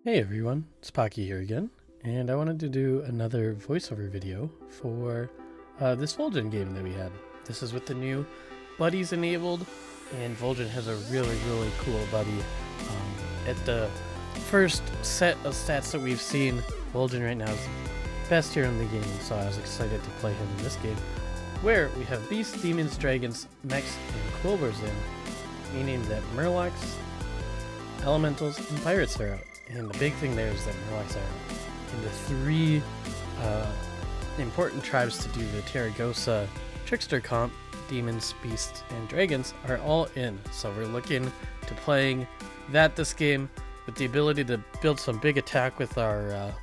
Hey everyone, it's Pocky here again, and I wanted to do another voiceover video for this Vol'jin game that we had. This is with the new buddies enabled, and Vol'jin has a really cool buddy. At the first set of stats that we've seen, Vol'jin right now is best here in the game, so I was excited to play him in this game, where we have beasts, demons, dragons, mechs, and quilvers in, meaning that murlocs, elementals, and pirates are out. And the big thing there is that murlocs are out. And the three important tribes to do the Terragosa Trickster comp, demons, beasts, and dragons, are all in. So we're looking to playing that this game with the ability to build some big attack with our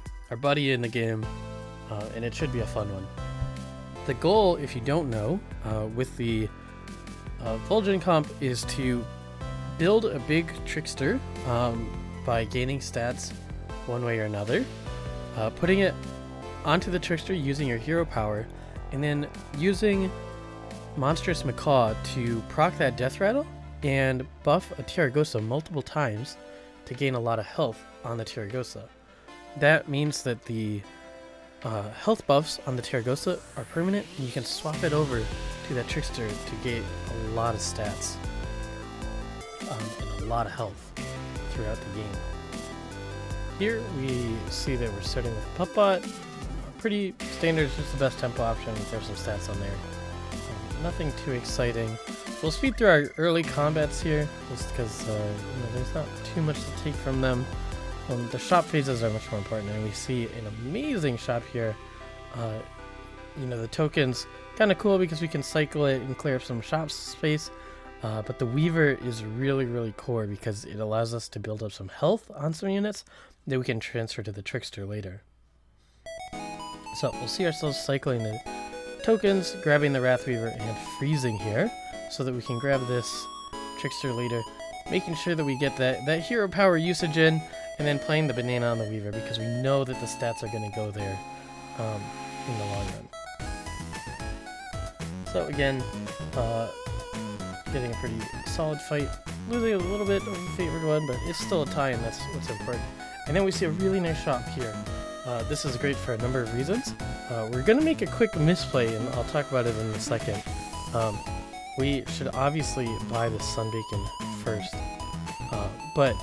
buddy in the game, and it should be a fun one. The goal, if you don't know, with the Vol'jin comp is to build a big trickster by gaining stats one way or another, putting it onto the trickster using your hero power, and then using Monstrous Macaw to proc that death rattle and buff a Terragosa multiple times to gain a lot of health on the Terragosa. That means that the health buffs on the Terragosa are permanent, and you can swap it over to that trickster to get a lot of stats and a lot of health throughout the game. Here we see that we're starting with Puppet. Pretty standard, just the best tempo option. There's some stats on there. Nothing too exciting. We'll speed through our early combats here, just because there's not too much to take from them. The shop phases are much more important, and we see an amazing shop here. The tokens, kind of cool because we can cycle it and clear up some shop space. But the Weaver is really core because it allows us to build up some health on some units that we can transfer to the Trickster later. So we'll see ourselves cycling the tokens, grabbing the Wrath Weaver, and freezing here so that we can grab this Trickster later, making sure that we get that hero power usage in, and then playing the banana on the Weaver because we know that the stats are going to go there in the long run. So again, getting a pretty solid fight, losing a little bit of a favored one, but it's still a tie, and that's what's important. And then we see a really nice shop here. This is great for a number of reasons. We're going to make a quick misplay, and I'll talk about it in a second. We should obviously buy the Sunbacon first, but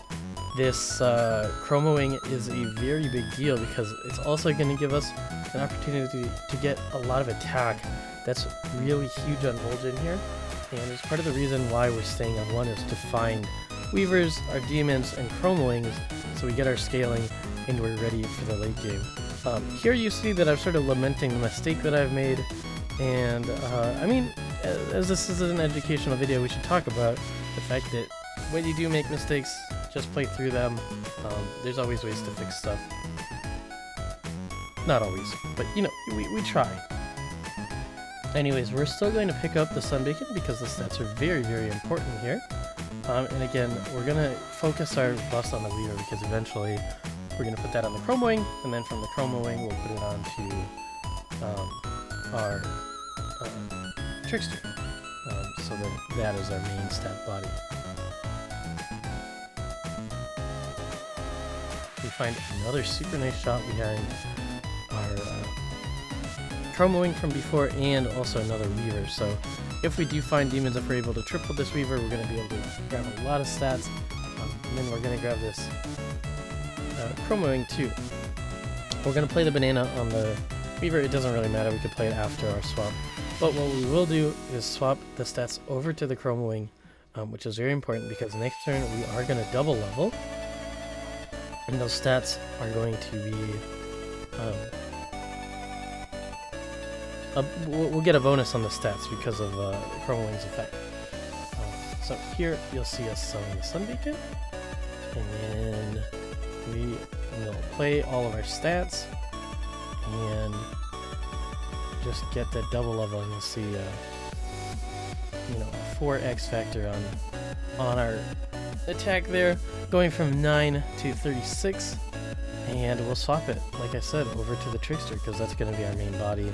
this chromoing is a very big deal because it's also going to give us an opportunity to get a lot of attack. That's really huge on Vol'jin here. And it's part of the reason why we're staying on one is to find Weavers, our demons, and Chromowings, so we get our scaling and we're ready for the late game. Here you see that I'm sort of lamenting the mistake that I've made, and as this is an educational video, we should talk about the fact that when you do make mistakes, just play through them. There's always ways to fix stuff. Not always, but we try. Anyways, we're still going to pick up the Sunbacon because the stats are very important here. And again, we're going to focus our bust on the Weaver because eventually we're going to put that on the Chromowing, and then from the Chromowing we'll put it onto our Trickster. So that is our main stat body. We find another super nice shot behind our Chromowing from before, and also another Weaver. So if we do find demons, if we're able to triple this Weaver, we're going to be able to grab a lot of stats, and then we're going to grab this Chromowing too. We're going to play the banana on the Weaver. It doesn't really matter, we could play it after our swap, but what we will do is swap the stats over to the Chromowing, which is very important because next turn we are going to double level, and those stats are going to be we'll get a bonus on the stats because of the Chromowing's effect. So here you'll see us selling the Sunbacon, and then we will play all of our stats and just get that double level, and you'll see a 4x factor on our attack there, going from 9 to 36, and we'll swap it, like I said, over to the Trickster because that's going to be our main body.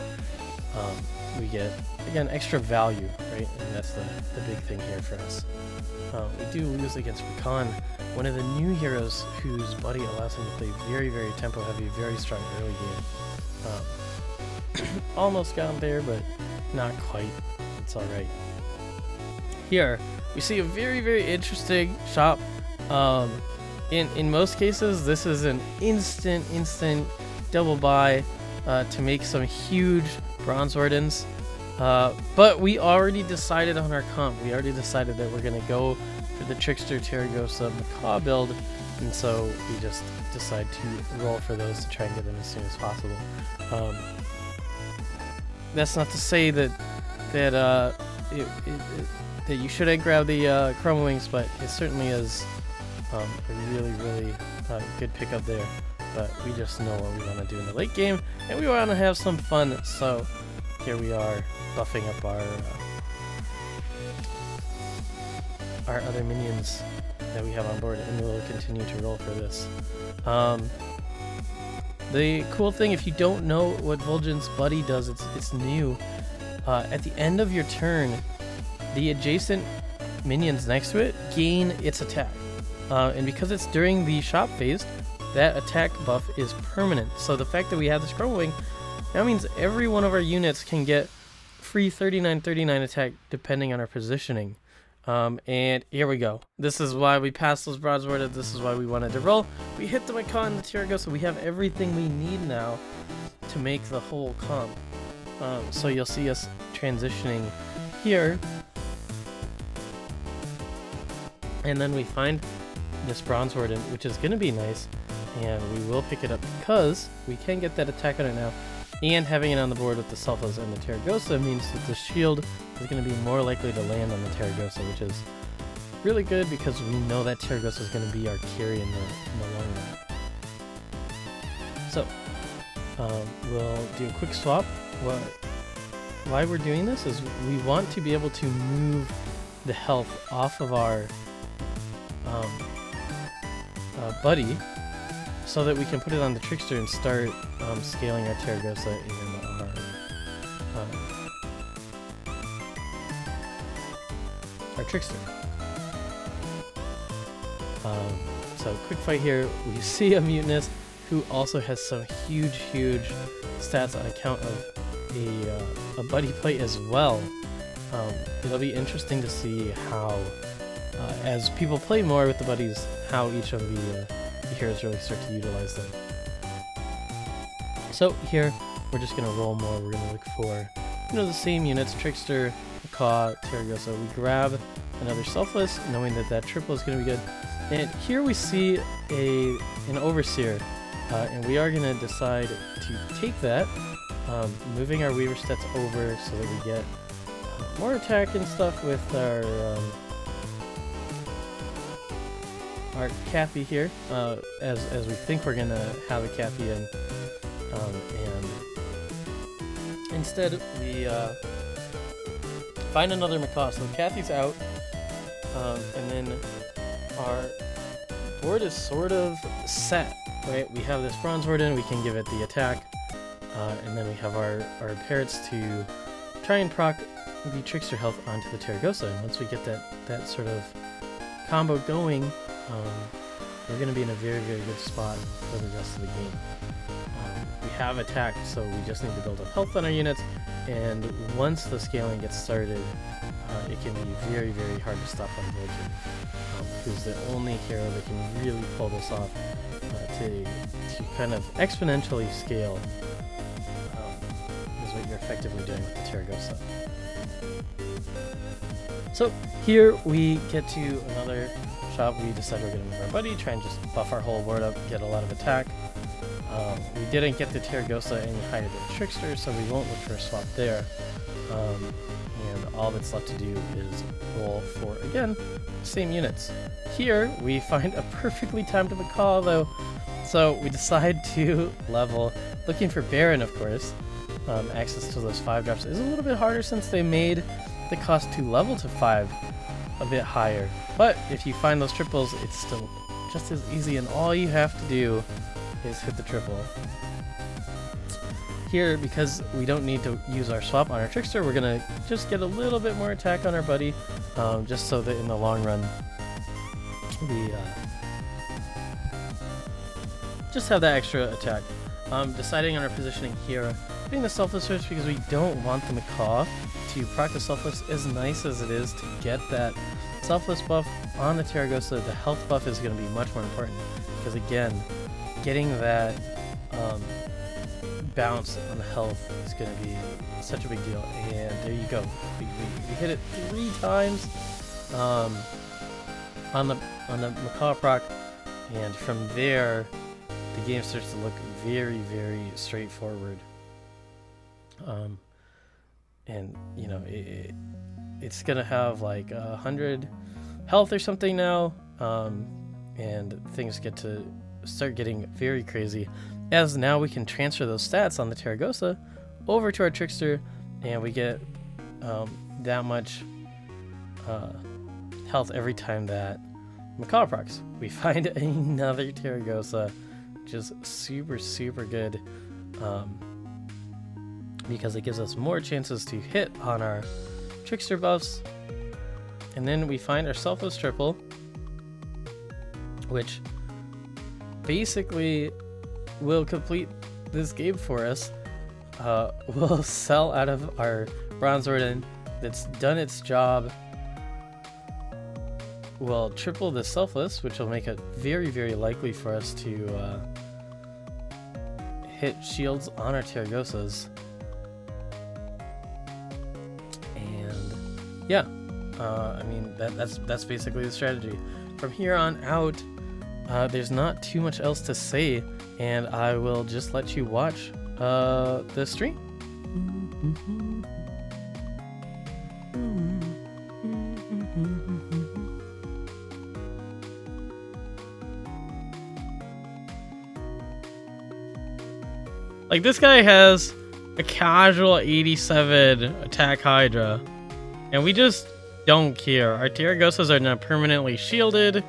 we get, again, extra value, right? And that's the big thing here for us. We do lose against Pecan, one of the new heroes whose buddy allows him to play very, very tempo heavy, very strong early game. Almost got him there, but not quite. It's alright. Here, we see a very, very interesting shop. In most cases, this is an instant double buy to make some huge Bronze Wardens. But we already decided on our comp. We already decided that we're going to go for the Trickster, Terragosa, Macaw build, and so we just decide to roll for those to try and get them as soon as possible. That's not to say that you shouldn't grab the Chroma Wings, but it certainly is a really good pickup there. But we just know what we want to do in the late game, and we want to have some fun, so here we are buffing up our other minions that we have on board, and we'll continue to roll for this. The cool thing, if you don't know what Vol'jin's buddy does, it's new. At the end of your turn, the adjacent minions next to it gain its attack. And because it's during the shop phase, that attack buff is permanent. So the fact that we have this Chroma Wing now means every one of our units can get free 39/39 attack depending on our positioning. And here we go. This is why we passed those Bronze Wardens. This is why we wanted to roll. We hit the Macaw and the Terragosa, so we have everything we need now to make the whole comp. So you'll see us transitioning here. And then we find this Bronze Warden, which is going to be nice. And we will pick it up because we can get that attack on it now. And having it on the board with the Sulfas and the Terragosa means that the shield is going to be more likely to land on the Terragosa, which is really good because we know that Terragosa is going to be our carry in the long run. So, we'll do a quick swap. Why we're doing this is we want to be able to move the health off of our buddy, so that we can put it on the Trickster and start scaling our Terragosa and our Trickster. So quick fight here. We see a Mutinous who also has some huge stats on account of a buddy play as well. It'll be interesting to see how, as people play more with the buddies, how each of the heroes really start to utilize them. So here, we're just going to roll more. We're going to look for, the same units, Trickster, Macaw, Terragosa. We grab another Selfless, knowing that triple is going to be good. And here we see an Overseer, and we are going to decide to take that, moving our Weaver stats over so that we get more attack and stuff with our Cappy here, as we think we're gonna have a Cappy in, and instead we find another Macaw. So Cappy's out, and then our board is sort of set, right? We have this Bronze Warden, we can give it the attack, and then we have our Parrots to try and proc the Trickster health onto the Terragosa. And once we get that sort of combo going, we're going to be in a very good spot for the rest of the game. We have attack, so we just need to build up health on our units, and once the scaling gets started, it can be very hard to stop on Vol'jin, who's the only hero that can really pull this off to kind of exponentially scale, is what you're effectively doing with the Terragosa. So here we get to another shop. We decide we're going to move our buddy, try and just buff our whole board up, get a lot of attack. We didn't get the Terragosa any higher than Trickster, so we won't look for a swap there. And all that's left to do is roll for, again, same units. Here we find a perfectly timed Macaw though, so we decide to level, looking for Baron of course. Access to those 5 drops is a little bit harder since they made the cost to level to 5 a bit higher, but if you find those triples, it's still just as easy, and all you have to do is hit the triple. here, because we don't need to use our swap on our trickster, we're gonna just get a little bit more attack on our buddy, just so that in the long run we just have that extra attack. Deciding on our positioning here, putting the Selfless first because we don't want the Macaw to proc the Selfless. As nice as it is to get that Selfless buff on the Terragosa, the health buff is going to be much more important, because again, getting that bounce on the health is going to be such a big deal. And there you go, we hit it 3 times on the Macaw proc, and from there the game starts to look very, very straightforward. And you know, it's gonna have like 100 health or something now, and things get to start getting very crazy, as now we can transfer those stats on the Terragosa over to our trickster, and we get that much health every time that Macaw procs. We find another Terragosa, which is super, super good, because it gives us more chances to hit on our trickster buffs. And then we find our Selfless triple, which basically will complete this game for us. We'll sell out of our Bronze Warden that's done its job. We'll triple the Selfless, which will make it very, very likely for us to hit shields on our Terragosas. And yeah, I mean, that's basically the strategy. From here on out, there's not too much else to say, and I will just let you watch the stream. Like, this guy has a casual 87 attack Hydra, and we just don't care. Our Terragosas are now permanently shielded,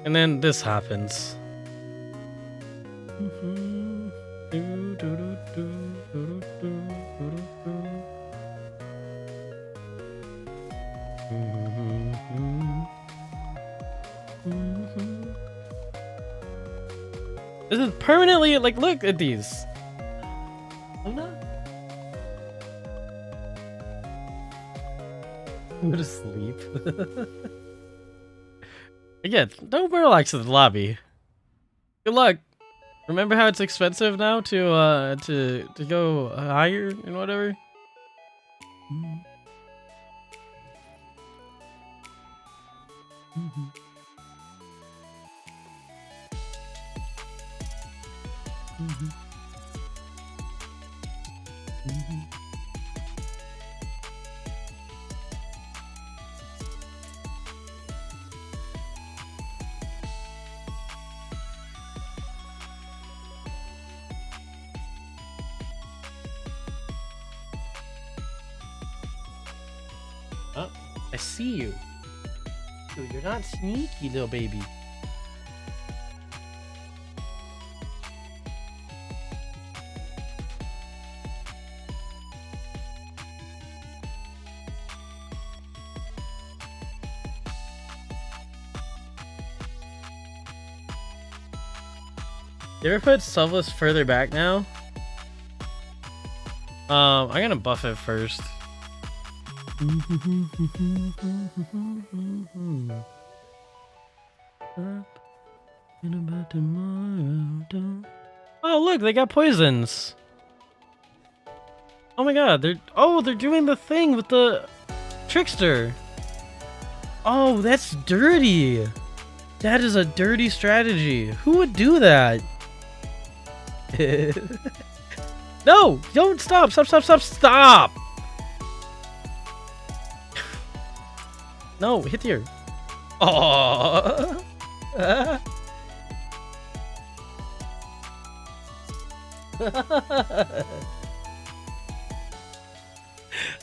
and then this happens. This is permanently, like, look at these. Go to sleep. Again, no Murlocs in the lobby. Good luck. Remember how it's expensive now to go higher and whatever? Oh, I see you. Dude, you're not sneaky, little baby. You ever put Selfless further back now? I'm gonna buff it first. Oh, look, they got poisons. Oh my god, they're doing the thing with the trickster. Oh, that's dirty. That is a dirty strategy. Who would do that? No, don't stop. Stop. No, hit here. Oh.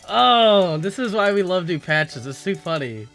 Oh, this is why we love new patches. It's too funny.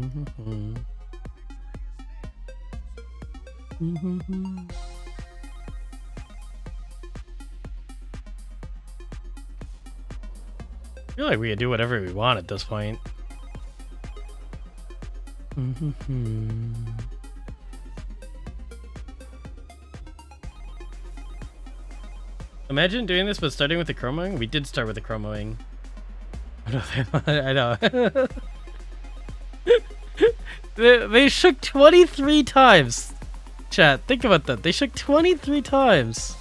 I feel like we could do whatever we want at this point. Imagine doing this but starting with the chromoing. We did start with the chromoing. I know. They shook 23 times. Chat, think about that. They shook 23 times.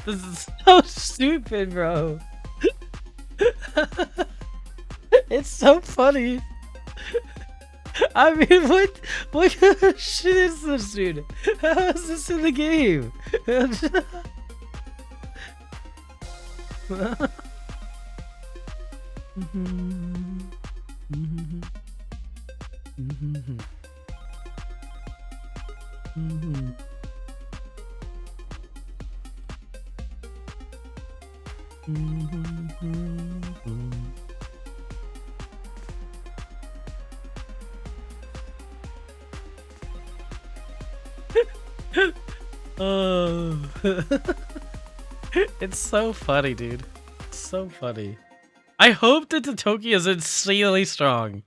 This is so stupid, bro. It's so funny. I mean, what kind of shit is this, dude? How is this in the game? Oh. It's so funny, dude. It's so funny. I hope that the Toki is insanely strong.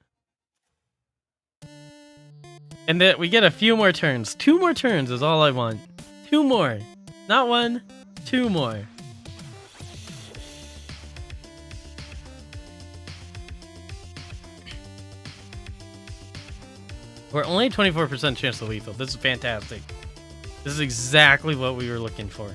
And that we get a few more turns. 2 more turns is all I want. 2 more. Not 1, 2 more. We're only 24% chance of lethal. This is fantastic. This is exactly what we were looking for.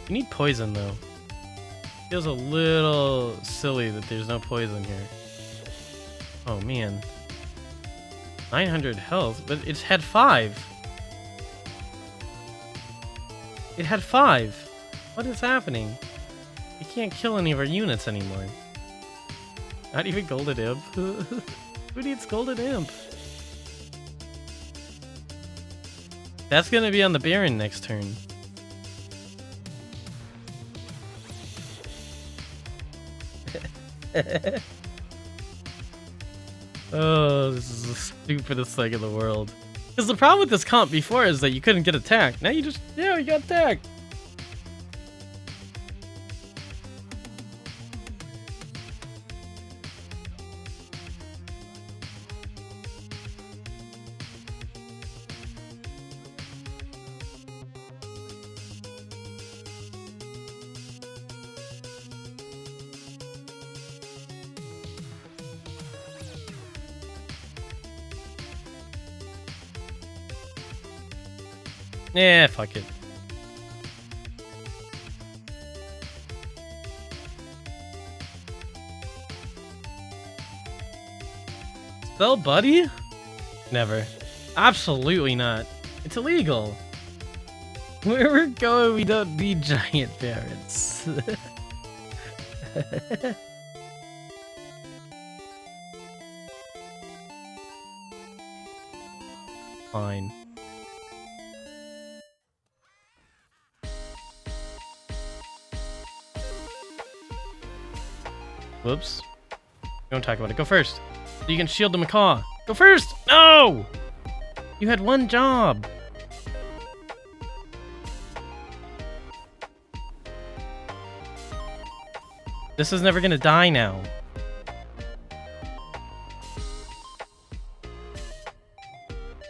You need poison though. Feels a little silly that there's no poison here. Oh man. 900 health, but it's had 5. It had 5. What is happening? You can't kill any of our units anymore. Not even Golden Imp. Who needs Golden Imp? That's gonna be on the Baron next turn. Oh, this is the stupidest thing in the world. Because the problem with this comp before is that you couldn't get attacked. Now you just, yeah, you got attacked. Yeah, fuck it. Spell buddy? Never. Absolutely not. It's illegal. Where we're going, we don't need giant parrots. Fine. Whoops. Don't talk about it. Go first. So you can shield the macaw. Go first! No! You had 1 job. This is never gonna die now.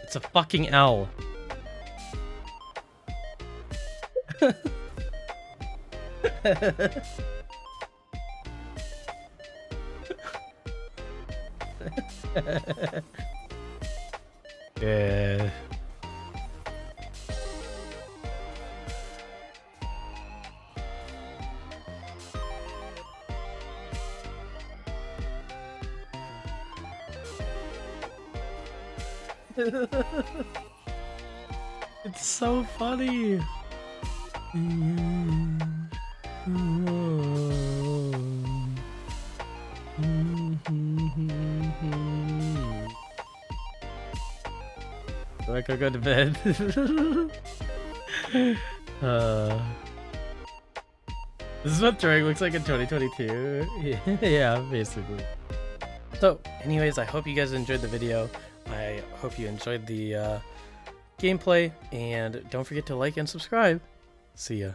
It's a fucking L. Yeah. It's so funny. Do I go to bed? This is what throwing looks like in 2022. Yeah, basically. So, anyways, I hope you guys enjoyed the video. I hope you enjoyed the gameplay, and don't forget to like and subscribe. See ya.